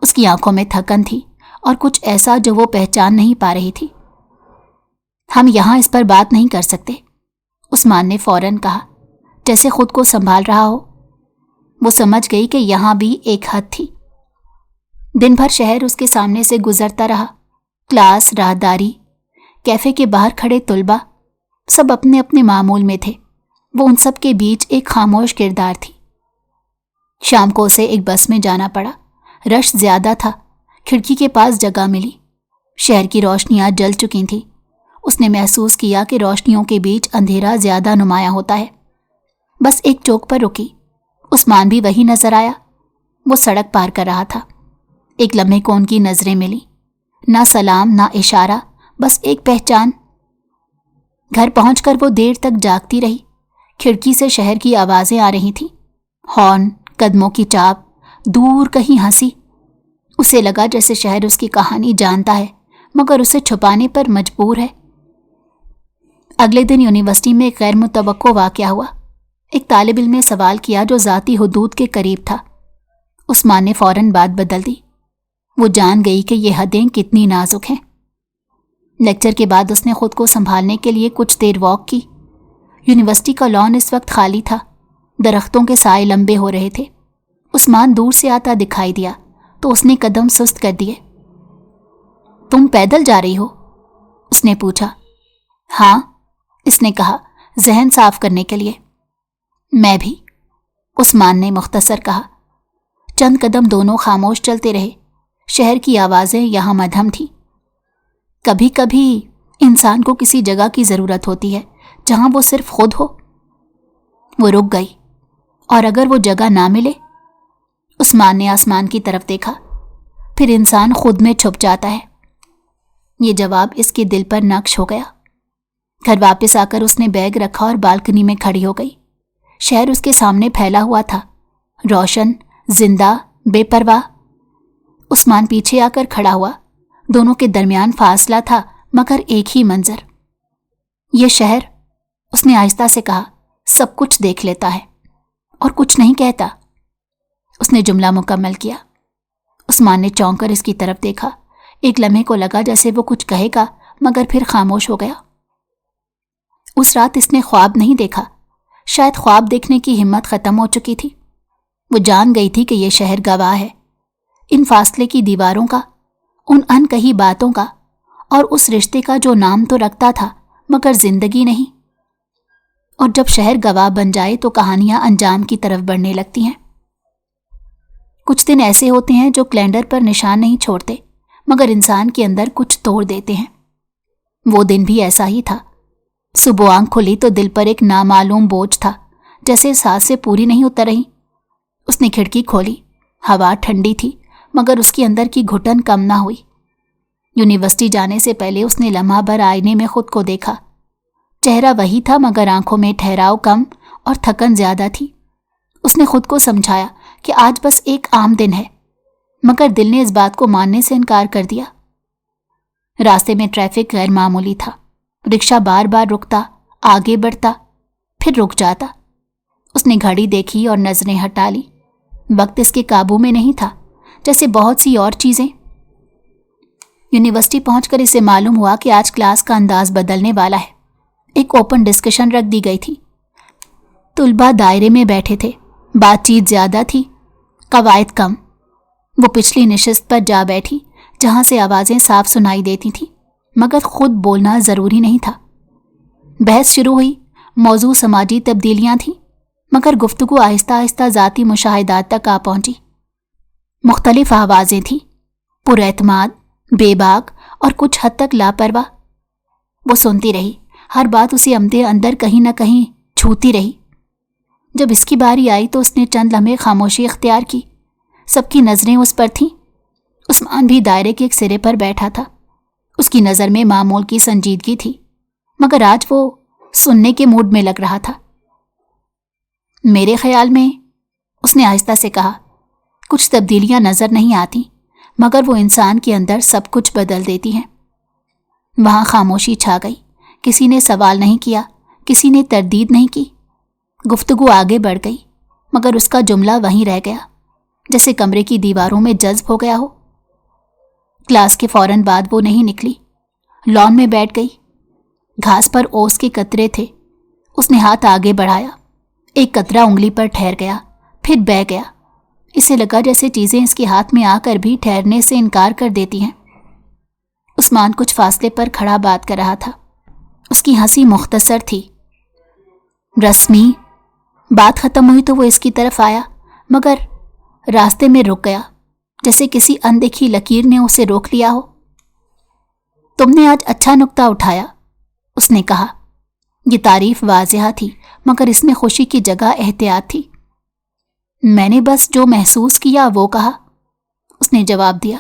اس کی آنکھوں میں تھکن تھی اور کچھ ایسا جو وہ پہچان نہیں پا رہی تھی۔ ہم یہاں اس پر بات نہیں کر سکتے، عثمان نے فوراً کہا، جیسے خود کو سنبھال رہا ہو۔ وہ سمجھ گئی کہ یہاں بھی ایک حد تھی۔ دن بھر شہر اس کے سامنے سے گزرتا رہا۔ کلاس، راہداری، کیفے کے باہر کھڑے طلباء، سب اپنے اپنے معمول میں تھے۔ وہ ان سب کے بیچ ایک خاموش کردار تھی۔ شام کو اسے ایک بس میں جانا پڑا۔ رش زیادہ تھا۔ کھڑکی کے پاس جگہ ملی۔ شہر کی روشنیاں جل چکی تھیں۔ اس نے محسوس کیا کہ روشنیوں کے بیچ اندھیرا زیادہ نمایاں ہوتا ہے۔ بس ایک چوک پر رکی۔ عثمان بھی وہی نظر آیا۔ وہ سڑک پار کر رہا تھا۔ ایک لمحے کو ان کی نظریں ملی، نہ سلام نہ اشارہ، بس ایک پہچان۔ گھر پہنچ کر وہ دیر تک جاگتی رہی۔ کھڑکی سے شہر کی آوازیں آ رہی تھیں، ہارن، قدموں کی چاپ، دور کہیں ہنسی۔ اسے لگا جیسے شہر اس کی کہانی جانتا ہے مگر اسے چھپانے پر مجبور ہے۔ اگلے دن یونیورسٹی میں ایک غیر متوقع واقعہ ہوا۔ ایک طالب علم نے سوال کیا جو ذاتی حدود کے قریب تھا۔ عثمان نے فوراً بات بدل دی۔ وہ جان گئی کہ یہ حدیں کتنی نازک ہیں۔ لیکچر کے بعد اس نے خود کو سنبھالنے کے لیے کچھ دیر واک کی۔ یونیورسٹی کا لان اس وقت خالی تھا، درختوں کے سائے لمبے ہو رہے تھے۔ عثمان دور سے آتا دکھائی دیا تو اس نے قدم سست کر دیے۔ تم پیدل جا رہی ہو؟ اس نے پوچھا۔ ہاں، اس نے کہا، ذہن صاف کرنے کے لیے۔ میں بھی، عثمان نے مختصر کہا۔ چند قدم دونوں خاموش چلتے رہے۔ شہر کی آوازیں یہاں مدھم تھیں۔ کبھی کبھی انسان کو کسی جگہ کی ضرورت ہوتی ہے جہاں وہ صرف خود ہو۔ وہ رک گئی۔ اور اگر وہ جگہ نہ ملے؟ عثمان نے آسمان کی طرف دیکھا۔ پھر انسان خود میں چھپ جاتا ہے۔ یہ جواب اس کے دل پر نقش ہو گیا۔ گھر واپس آ کر اس نے بیگ رکھا اور بالکنی میں کھڑی ہو گئی۔ شہر اس کے سامنے پھیلا ہوا تھا، روشن، زندہ، بے پرواہ۔ عثمان پیچھے آ کر کھڑا ہوا۔ دونوں کے درمیان فاصلہ تھا مگر ایک ہی منظر۔ یہ شہر، اس نے آہستہ سے کہا، سب کچھ دیکھ لیتا ہے اور کچھ نہیں کہتا۔ اس نے جملہ مکمل کیا۔ عثمان نے چونک کر اس کی طرف دیکھا۔ ایک لمحے کو لگا جیسے وہ کچھ کہے گا مگر پھر خاموش ہو گیا۔ اس رات اس نے خواب نہیں دیکھا۔ شاید خواب دیکھنے کی ہمت ختم ہو چکی تھی۔ وہ جان گئی تھی کہ یہ شہر گواہ ہے، ان فاصلے کی دیواروں کا، ان ان کہی باتوں کا، اور اس رشتے کا جو نام تو رکھتا تھا مگر زندگی نہیں۔ اور جب شہر گواہ بن جائے تو کہانیاں انجام کی طرف بڑھنے لگتی ہیں۔ کچھ دن ایسے ہوتے ہیں جو کیلنڈر پر نشان نہیں چھوڑتے مگر انسان کے اندر کچھ توڑ دیتے ہیں۔ وہ دن بھی ایسا ہی تھا۔ صبح آنکھ کھلی تو دل پر ایک نامعلوم بوجھ تھا، جیسے سانسیں پوری نہیں اتر رہی۔ اس نے کھڑکی کھولی۔ ہوا ٹھنڈی تھی مگر اس کے اندر کی گھٹن کم نہ ہوئی۔ یونیورسٹی جانے سے پہلے اس نے لمحہ بھر آئینے میں خود کو دیکھا۔ چہرہ وہی تھا مگر آنکھوں میں ٹھہراؤ کم اور تھکن زیادہ تھی۔ اس نے خود کو سمجھایا کہ آج بس ایک عام دن ہے، مگر دل نے اس بات کو ماننے سے انکار کر دیا۔ راستے میں ٹریفک غیر معمولی تھا۔ رکشہ بار بار رکتا، آگے بڑھتا، پھر رک جاتا۔ اس نے گھڑی دیکھی اور نظریں ہٹا لی۔ وقت اس کے قابو میں نہیں تھا، جیسے بہت سی اور چیزیں۔ یونیورسٹی پہنچ کر اسے معلوم ہوا کہ آج کلاس کا انداز بدلنے والا ہے۔ ایک اوپن ڈسکشن رکھ دی گئی تھی۔ طلباء دائرے میں بیٹھے تھے، بات چیت زیادہ تھی، قواعد کم۔ وہ پچھلی نشست پر جا بیٹھی جہاں سے آوازیں صاف سنائی دیتی تھیں مگر خود بولنا ضروری نہیں تھا۔ بحث شروع ہوئی۔ موضوع سماجی تبدیلیاں تھیں مگر گفتگو آہستہ آہستہ ذاتی مشاہدات تک آ پہنچی۔ مختلف آوازیں تھیں، پر اعتماد، بے باک اور کچھ حد تک لاپرواہ۔ وہ سنتی رہی، ہر بات اسے عمدے اندر کہیں نہ کہیں چھوتی رہی۔ جب اس کی باری آئی تو اس نے چند لمحے خاموشی اختیار کی۔ سب کی نظریں اس پر تھیں۔ عثمان بھی دائرے کے ایک سرے پر بیٹھا تھا۔ اس کی نظر میں معمول کی سنجیدگی تھی مگر آج وہ سننے کے موڈ میں لگ رہا تھا۔ میرے خیال میں، اس نے آہستہ سے کہا، کچھ تبدیلیاں نظر نہیں آتی مگر وہ انسان کے اندر سب کچھ بدل دیتی ہیں۔ وہاں خاموشی چھا گئی۔ کسی نے سوال نہیں کیا، کسی نے تردید نہیں کی۔ گفتگو آگے بڑھ گئی مگر اس کا جملہ وہیں رہ گیا، جیسے کمرے کی دیواروں میں جذب ہو گیا ہو۔ کلاس کے فوراً بعد وہ نہیں نکلی، لان میں بیٹھ گئی۔ گھاس پر اوس کے قطرے تھے۔ اس نے ہاتھ آگے بڑھایا، ایک قطرہ انگلی پر ٹھہر گیا، پھر بہہ گیا۔ اسے لگا جیسے چیزیں اس کے ہاتھ میں آ کر بھی ٹھہرنے سے انکار کر دیتی ہیں۔ عثمان کچھ فاصلے پر کھڑا بات کر رہا تھا۔ اس کی ہنسی مختصر تھی، رسمی۔ بات ختم ہوئی تو وہ اس کی طرف آیا مگر راستے میں رک گیا، جیسے کسی اندیکھی لکیر نے اسے روک لیا ہو۔ تم نے آج اچھا نکتہ اٹھایا، اس نے کہا۔ یہ تعریف واضح تھی مگر اس میں خوشی کی جگہ احتیاط تھی۔ میں نے بس جو محسوس کیا وہ کہا، اس نے جواب دیا۔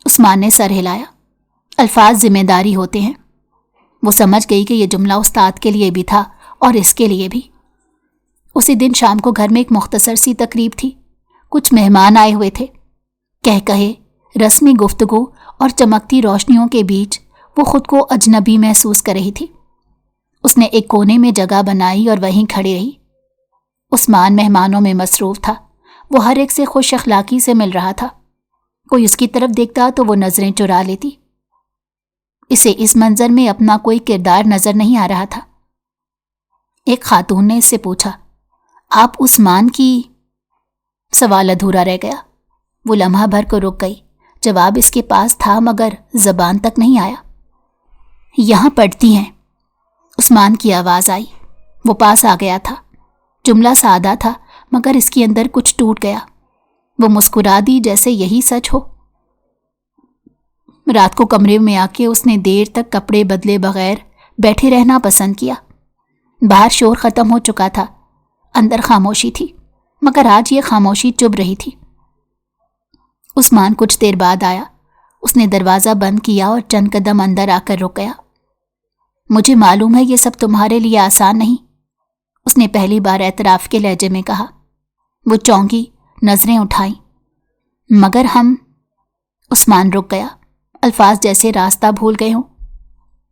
عثمان نے سر ہلایا۔ الفاظ ذمہ داری ہوتے ہیں۔ وہ سمجھ گئی کہ یہ جملہ استاد کے لیے بھی تھا اور اس کے لیے بھی۔ اسی دن شام کو گھر میں ایک مختصر سی تقریب تھی۔ کچھ مہمان آئے ہوئے تھے۔ کہے رسمی گفتگو اور چمکتی روشنیوں کے بیچ وہ خود کو اجنبی محسوس کر رہی تھی۔ اس نے ایک کونے میں جگہ بنائی اور وہیں کھڑی رہی۔ عثمان مہمانوں میں مصروف تھا۔ وہ ہر ایک سے خوش اخلاقی سے مل رہا تھا۔ کوئی اس کی طرف دیکھتا تو وہ نظریں چرا لیتی۔ اسے اس منظر میں اپنا کوئی کردار نظر نہیں آ رہا تھا۔ ایک خاتون نے اس سے پوچھا، آپ عثمان کی؟ سوال ادھورا رہ گیا۔ وہ لمحہ بھر کو رک گئی۔ جواب اس کے پاس تھا مگر زبان تک نہیں آیا۔ یہاں پڑھتی ہیں، عثمان کی آواز آئی۔ وہ پاس آ گیا تھا۔ جملہ سادہ تھا مگر اس کے اندر کچھ ٹوٹ گیا۔ وہ مسکرا دی جیسے یہی سچ ہو۔ رات کو کمرے میں آ کے اس نے دیر تک کپڑے بدلے بغیر بیٹھے رہنا پسند کیا۔ باہر شور ختم ہو چکا تھا، اندر خاموشی تھی، مگر آج یہ خاموشی چبھ رہی تھی۔ عثمان کچھ دیر بعد آیا۔ اس نے دروازہ بند کیا اور چند قدم اندر آ کر رک گیا۔ مجھے معلوم ہے یہ سب تمہارے لیے آسان نہیں، اس نے پہلی بار اعتراف کے لہجے میں کہا۔ وہ چونکی، نظریں اٹھائیں۔ مگر ہم، عثمان رک گیا، الفاظ جیسے راستہ بھول گئے ہوں۔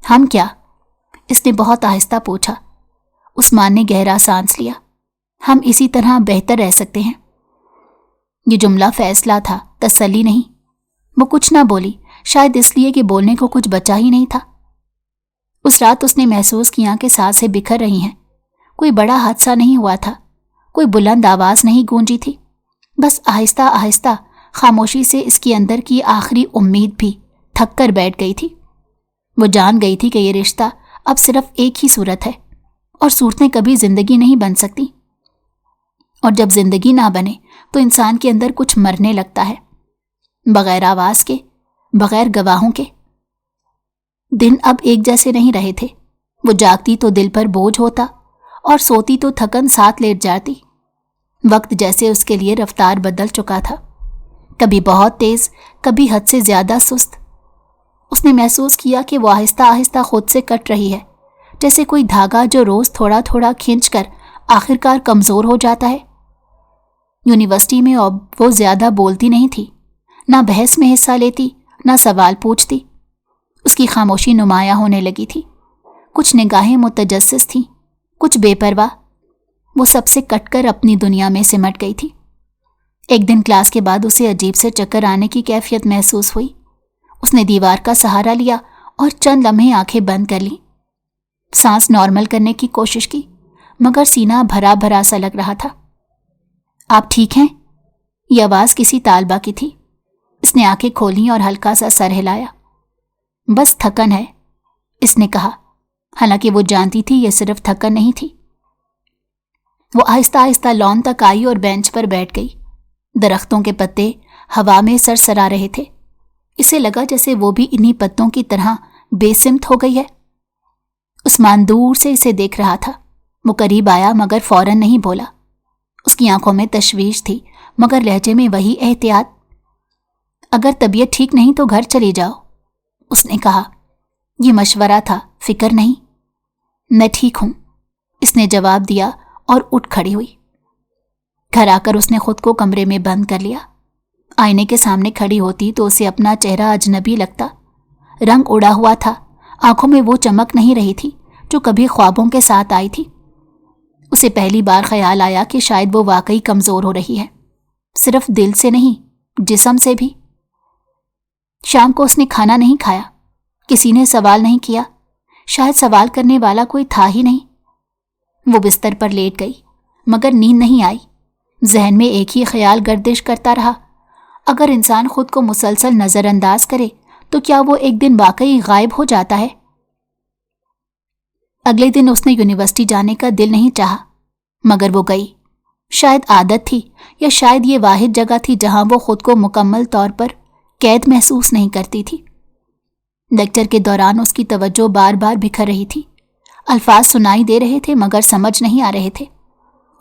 ہم کیا؟ اس نے بہت آہستہ پوچھا۔ عثمان نے گہرا سانس لیا۔ ہم اسی طرح بہتر رہ سکتے ہیں۔ یہ جملہ فیصلہ تھا، تسلی نہیں۔ وہ کچھ نہ بولی، شاید اس لیے کہ بولنے کو کچھ بچا ہی نہیں تھا۔ اس رات اس نے محسوس کیا کہ سانسیں بکھر رہی ہیں۔ کوئی بڑا حادثہ نہیں ہوا تھا، کوئی بلند آواز نہیں گونجی تھی، بس آہستہ آہستہ خاموشی سے اس کے اندر کی آخری امید بھی تھک کر بیٹھ گئی تھی۔ وہ جان گئی تھی کہ یہ رشتہ اب صرف ایک ہی صورت ہے اور صورتیں کبھی زندگی نہیں بن سکتی، اور جب زندگی نہ بنے تو انسان کے اندر کچھ مرنے لگتا ہے، بغیر آواز کے، بغیر گواہوں کے۔ دن اب ایک جیسے نہیں رہے تھے۔ وہ جاگتی تو دل پر بوجھ ہوتا اور سوتی تو تھکن ساتھ لیٹ جاتی۔ وقت جیسے اس کے لیے رفتار بدل چکا تھا، کبھی بہت تیز، کبھی حد سے زیادہ سست۔ اس نے محسوس کیا کہ وہ آہستہ آہستہ خود سے کٹ رہی ہے، جیسے کوئی دھاگا جو روز تھوڑا تھوڑا کھینچ کر آخرکار کمزور ہو جاتا ہے۔ یونیورسٹی میں اب وہ زیادہ بولتی نہیں تھی، نہ بحث میں حصہ لیتی، نہ سوال پوچھتی۔ اس کی خاموشی نمایاں ہونے لگی تھی۔ کچھ نگاہیں متجسس تھیں، کچھ بے پرواہ۔ وہ سب سے کٹ کر اپنی دنیا میں سمٹ گئی تھی۔ ایک دن کلاس کے بعد اسے عجیب سے چکر آنے کی کیفیت محسوس ہوئی۔ اس نے دیوار کا سہارا لیا اور چند لمحے آنکھیں بند کر لیں۔ سانس نارمل کرنے کی کوشش کی، مگر سینہ بھرا بھرا سا لگ رہا تھا۔ آپ ٹھیک ہیں؟ یہ آواز کسی طالبہ کی تھی۔ اس نے آنکھیں کھولیں اور ہلکا سا سر ہلایا۔ بس تھکن ہے، اس نے کہا، حالانکہ وہ جانتی تھی یہ صرف تھکن نہیں تھی۔ وہ آہستہ آہستہ لان تک آئی اور بینچ پر بیٹھ گئی۔ درختوں کے پتے ہوا میں سرسرا رہے تھے۔ اسے لگا جیسے وہ بھی انہی پتوں کی طرح بے سمت ہو گئی ہے۔ عثمان دور سے اسے دیکھ رہا تھا۔ وہ قریب آیا مگر فوراً نہیں بولا۔ اس کی آنکھوں میں تشویش تھی مگر لہجے میں وہی احتیاط۔ اگر طبیعت ٹھیک نہیں تو گھر چلی جاؤ، اس نے کہا۔ یہ مشورہ تھا، فکر نہیں۔ میں ٹھیک ہوں، اس نے جواب دیا اور اٹھ کھڑی ہوئی۔ گھر آ کر اس نے خود کو کمرے میں بند کر لیا۔ آئینے کے سامنے کھڑی ہوتی تو اسے اپنا چہرہ اجنبی لگتا۔ رنگ اڑا ہوا تھا، آنکھوں میں وہ چمک نہیں رہی تھی جو کبھی خوابوں کے ساتھ آئی تھی۔ اسے پہلی بار خیال آیا کہ شاید وہ واقعی کمزور ہو رہی ہے، صرف دل سے نہیں، جسم سے بھی۔ شام کو اس نے کھانا نہیں کھایا۔ کسی نے سوال نہیں کیا، شاید سوال کرنے والا کوئی تھا ہی نہیں۔ وہ بستر پر لیٹ گئی مگر نیند نہیں آئی۔ ذہن میں ایک ہی خیال گردش کرتا رہا، اگر انسان خود کو مسلسل نظر انداز کرے تو کیا وہ ایک دن واقعی غائب ہو جاتا ہے؟ اگلے دن اس نے یونیورسٹی جانے کا دل نہیں چاہا مگر وہ گئی۔ شاید عادت تھی یا شاید یہ واحد جگہ تھی جہاں وہ خود کو مکمل طور پر قید محسوس نہیں کرتی تھی۔ لیکچر کے دوران اس کی توجہ بار بار بکھر رہی تھی۔ الفاظ سنائی دے رہے تھے مگر سمجھ نہیں آ رہے تھے۔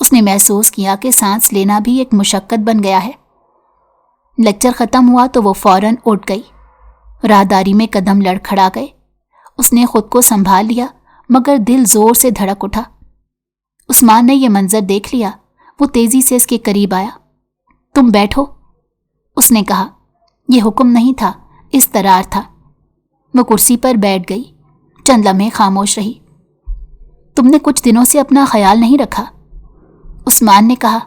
اس نے محسوس کیا کہ سانس لینا بھی ایک مشقت بن گیا ہے۔ لیکچر ختم ہوا تو وہ فوراً اٹھ گئی۔ راہداری میں قدم لڑکھڑا گئے۔ اس نے خود کو سنبھال لیا مگر دل زور سے دھڑک اٹھا۔ عثمان نے یہ منظر دیکھ لیا۔ وہ تیزی سے اس کے قریب آیا۔ تم بیٹھو، اس نے کہا۔ یہ حکم نہیں تھا، اضطرار تھا۔ وہ کرسی پر بیٹھ گئی۔ چند لمحے خاموش رہی۔ تم نے کچھ دنوں سے اپنا خیال نہیں رکھا، عثمان نے کہا۔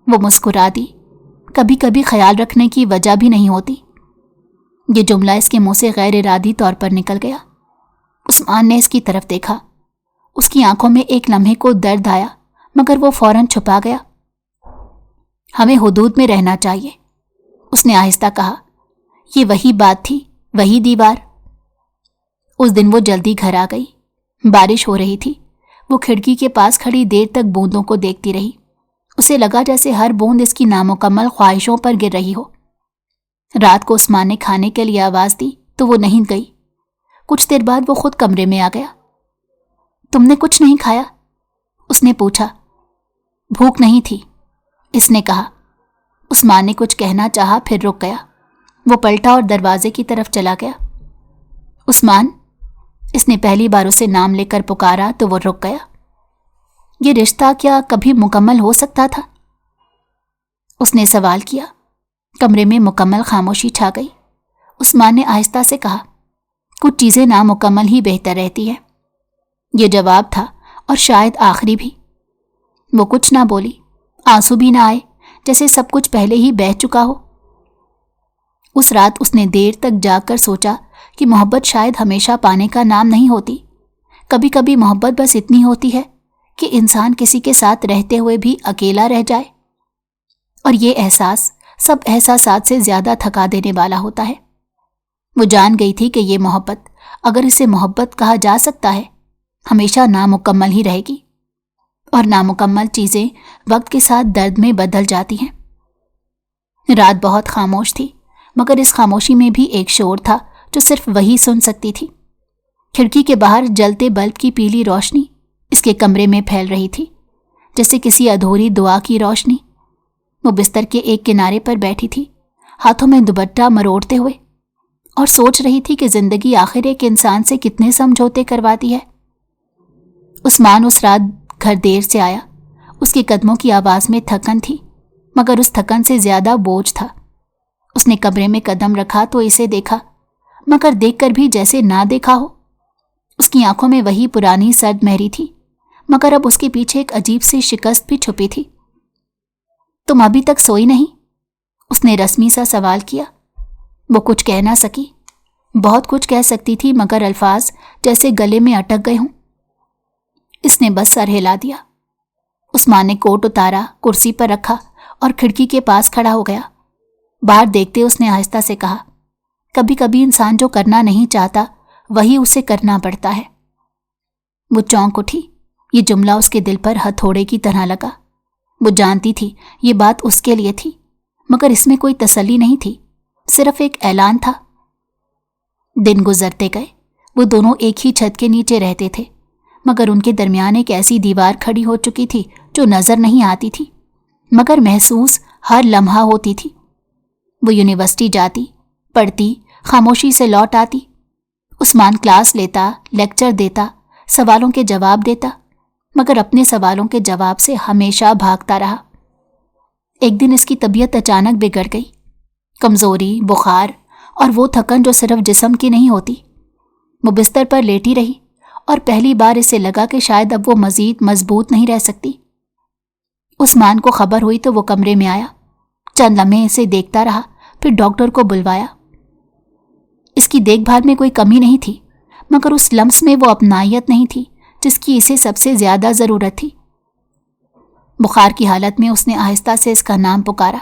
وہ مسکرا دی۔ کبھی کبھی خیال رکھنے کی وجہ بھی نہیں ہوتی۔ یہ جملہ اس کے منہ سے غیر ارادی طور پر نکل گیا۔ عثمان نے اس کی طرف دیکھا۔ اس کی آنکھوں میں ایک لمحے کو درد آیا مگر وہ فوراً چھپا گیا۔ ہمیں حدود میں رہنا چاہیے، اس نے آہستہ کہا۔ یہ وہی بات تھی، وہی دیوار۔ اس دن وہ جلدی گھر آ گئی۔ بارش ہو رہی تھی۔ وہ کھڑکی کے پاس کھڑی دیر تک بوندوں کو دیکھتی رہی۔ اسے لگا جیسے ہر بوند اس کی نامکمل خواہشوں پر گر رہی ہو۔ رات کو عثمان نے کھانے کے لیے آواز دی تو وہ نہیں گئی۔ کچھ دیر بعد وہ خود کمرے میں آ گیا۔ تم نے کچھ نہیں کھایا؟ اس نے پوچھا۔ بھوک نہیں تھی، اس نے کہا۔ عثمان نے کچھ کہنا چاہا پھر رک گیا۔ وہ پلٹا اور دروازے کی طرف چلا گیا۔ عثمان، اس نے پہلی بار اسے نام لے کر پکارا تو وہ رک گیا۔ یہ رشتہ کیا کبھی مکمل ہو سکتا تھا؟ اس نے سوال کیا۔ کمرے میں مکمل خاموشی چھا گئی۔ عثمان نے آہستہ سے کہا، کچھ چیزیں نامکمل ہی بہتر رہتی ہیں۔ یہ جواب تھا اور شاید آخری بھی۔ وہ کچھ نہ بولی، آنسو بھی نہ آئے، جیسے سب کچھ پہلے ہی بہہ چکا ہو۔ اس رات اس نے دیر تک جاگ کر سوچا کہ محبت شاید ہمیشہ پانے کا نام نہیں ہوتی۔ کبھی کبھی محبت بس اتنی ہوتی ہے کہ انسان کسی کے ساتھ رہتے ہوئے بھی اکیلا رہ جائے، اور یہ احساس سب احساسات سے زیادہ تھکا دینے والا ہوتا ہے۔ وہ جان گئی تھی کہ یہ محبت، اگر اسے محبت کہا جا سکتا ہے، ہمیشہ نامکمل ہی رہے گی، اور نامکمل چیزیں وقت کے ساتھ درد میں بدل جاتی ہیں۔ رات بہت خاموش تھی مگر اس خاموشی میں بھی ایک شور تھا جو صرف وہی سن سکتی تھی۔ کھڑکی کے باہر جلتے بلب کی پیلی روشنی اس کے کمرے میں پھیل رہی تھی، جیسے کسی ادھوری دعا کی روشنی۔ وہ بستر کے ایک کنارے پر بیٹھی تھی، ہاتھوں میں دوپٹہ مروڑتے ہوئے، اور سوچ رہی تھی کہ زندگی آخر ایک انسان سے کتنے سمجھوتے کرواتی ہے۔ عثمان اس رات گھر دیر سے آیا۔ اس کے قدموں کی آواز میں تھکن تھی مگر اس تھکن سے زیادہ بوجھ تھا۔ اس نے کمرے میں قدم رکھا تو اسے دیکھا مگر دیکھ کر بھی جیسے نہ دیکھا ہو۔ اس کی آنکھوں میں وہی پرانی سرد مہری تھی مگر اب اس کے پیچھے ایک عجیب سی شکست بھی چھپی تھی۔ تم ابھی تک سوئی نہیں؟ اس نے رسمی سا سوال کیا۔ وہ کچھ کہہ نہ سکی۔ بہت کچھ کہہ سکتی تھی مگر الفاظ جیسے گلے میں اٹک گئے ہوں۔ اس نے بس سر ہلا دیا۔ عثمان نے کوٹ اتارا، کرسی پر رکھا اور کھڑکی کے پاس کھڑا ہو گیا۔ باہر دیکھتے اس نے آہستہ سے کہا، کبھی کبھی انسان جو کرنا نہیں چاہتا وہی اسے کرنا پڑتا ہے۔ وہ چونک اٹھی۔ یہ جملہ اس کے دل پر ہتھوڑے کی طرح لگا۔ وہ جانتی تھی یہ بات اس کے لیے تھی مگر اس میں کوئی تسلی نہیں تھی، صرف ایک اعلان تھا۔ دن گزرتے گئے۔ وہ دونوں ایک ہی چھت کے نیچے رہتے تھے مگر ان کے درمیان ایک ایسی دیوار کھڑی ہو چکی تھی جو نظر نہیں آتی تھی مگر محسوس ہر لمحہ ہوتی تھی۔ وہ یونیورسٹی جاتی، پڑھتی، خاموشی سے لوٹ آتی۔ عثمان کلاس لیتا، لیکچر دیتا، سوالوں کے جواب دیتا مگر اپنے سوالوں کے جواب سے ہمیشہ بھاگتا رہا۔ ایک دن اس کی طبیعت اچانک بگڑ گئی۔ کمزوری، بخار اور وہ تھکن جو صرف جسم کی نہیں ہوتی۔ وہ بستر پر لیٹی رہی اور پہلی بار اسے لگا کہ شاید اب وہ مزید مضبوط نہیں رہ سکتی۔ عثمان کو خبر ہوئی تو وہ کمرے میں آیا، چند لمحے اسے دیکھتا رہا، پھر ڈاکٹر کو بلوایا۔ اس کی دیکھ بھال میں کوئی کمی نہیں تھی مگر اس لمس میں وہ اپنائیت نہیں تھی جس کی اسے سب سے زیادہ ضرورت تھی۔ بخار کی حالت میں اس نے آہستہ سے اس کا نام پکارا۔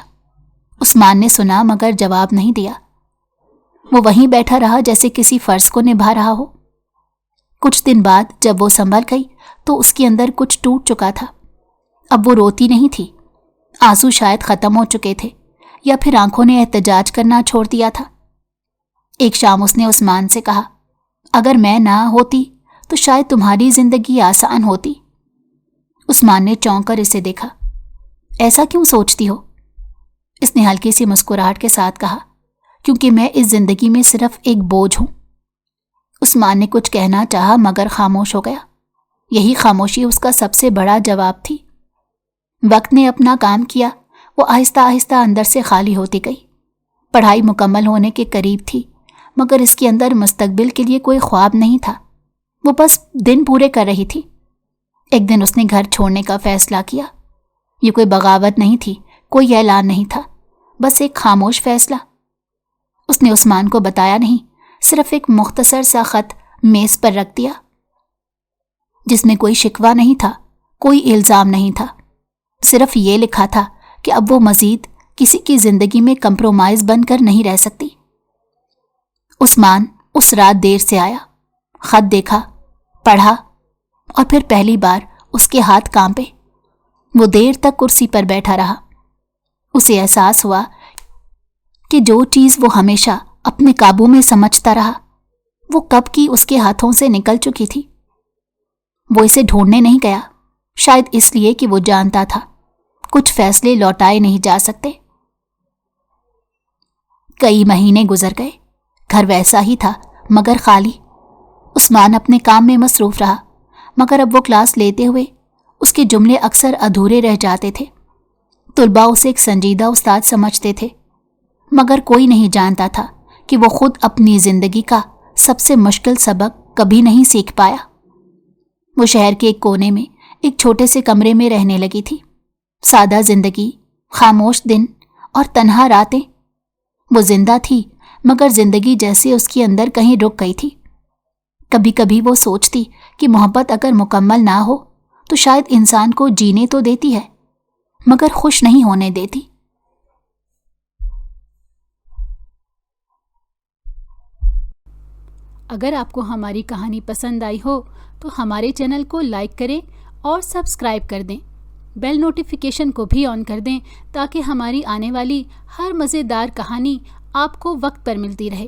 عثمان نے سنا مگر جواب نہیں دیا۔ وہ وہیں بیٹھا رہا جیسے کسی فرض کو نبھا رہا ہو۔ کچھ دن بعد جب وہ سنبھل گئی تو اس کے اندر کچھ ٹوٹ چکا تھا۔ اب وہ روتی نہیں تھی، آنسو شاید ختم ہو چکے تھے یا پھر آنکھوں نے احتجاج کرنا چھوڑ دیا تھا۔ ایک شام اس نے عثمان سے کہا، اگر میں نہ ہوتی تو شاید تمہاری زندگی آسان ہوتی۔ عثمان نے چونک کر اسے دیکھا۔ ایسا کیوں سوچتی ہو؟ اس نے ہلکی سی مسکراہٹ کے ساتھ کہا، کیونکہ میں اس زندگی میں صرف ایک بوجھ ہوں۔ عثمان نے کچھ کہنا چاہا مگر خاموش ہو گیا۔ یہی خاموشی اس کا سب سے بڑا جواب تھی۔ وقت نے اپنا کام کیا، وہ آہستہ آہستہ اندر سے خالی ہوتی گئی۔ پڑھائی مکمل ہونے کے قریب تھی مگر اس کے اندر مستقبل کے لیے کوئی خواب نہیں تھا، وہ بس دن پورے کر رہی تھی۔ ایک دن اس نے گھر چھوڑنے کا فیصلہ کیا۔ یہ کوئی بغاوت نہیں تھی، کوئی اعلان نہیں تھا، بس ایک خاموش فیصلہ۔ اس نے عثمان کو بتایا نہیں، صرف ایک مختصر سا خط میز پر رکھ دیا جس میں کوئی شکوہ نہیں تھا، کوئی الزام نہیں تھا، صرف یہ لکھا تھا کہ اب وہ مزید کسی کی زندگی میں کمپرومائز بن کر نہیں رہ سکتی۔ عثمان اس رات دیر سے آیا، خط دیکھا، پڑھا اور پھر پہلی بار اس کے ہاتھ کانپے۔ وہ دیر تک کرسی پر بیٹھا رہا۔ اسے احساس ہوا کہ جو چیز وہ ہمیشہ اپنے قابو میں سمجھتا رہا وہ کب کی اس کے ہاتھوں سے نکل چکی تھی۔ وہ اسے ڈھونڈنے نہیں گیا، شاید اس لیے کہ وہ جانتا تھا کچھ فیصلے لوٹائے نہیں جا سکتے۔ کئی مہینے گزر گئے، گھر ویسا ہی تھا مگر خالی۔ عثمان اپنے کام میں مصروف رہا مگر اب وہ کلاس لیتے ہوئے اس کے جملے اکثر ادھورے رہ جاتے تھے۔ طلباء اسے ایک سنجیدہ استاد سمجھتے تھے مگر کوئی نہیں جانتا تھا کہ وہ خود اپنی زندگی کا سب سے مشکل سبق کبھی نہیں سیکھ پایا۔ وہ شہر کے ایک کونے میں ایک چھوٹے سے کمرے میں رہنے لگی تھی۔ سادہ زندگی، خاموش دن اور تنہا راتیں۔ وہ زندہ تھی مگر زندگی جیسے اس کے اندر کہیں رک گئی تھی۔ کبھی کبھی وہ سوچتی کہ محبت اگر مکمل نہ ہو تو شاید انسان کو جینے تو دیتی ہے مگر خوش نہیں ہونے دیتی۔ اگر آپ کو ہماری کہانی پسند آئی ہو تو ہمارے چینل کو لائک کریں اور سبسکرائب کر دیں۔ بیل نوٹیفیکیشن کو بھی آن کر دیں تاکہ ہماری آنے والی ہر مزیدار کہانی آپ کو وقت پر ملتی رہے۔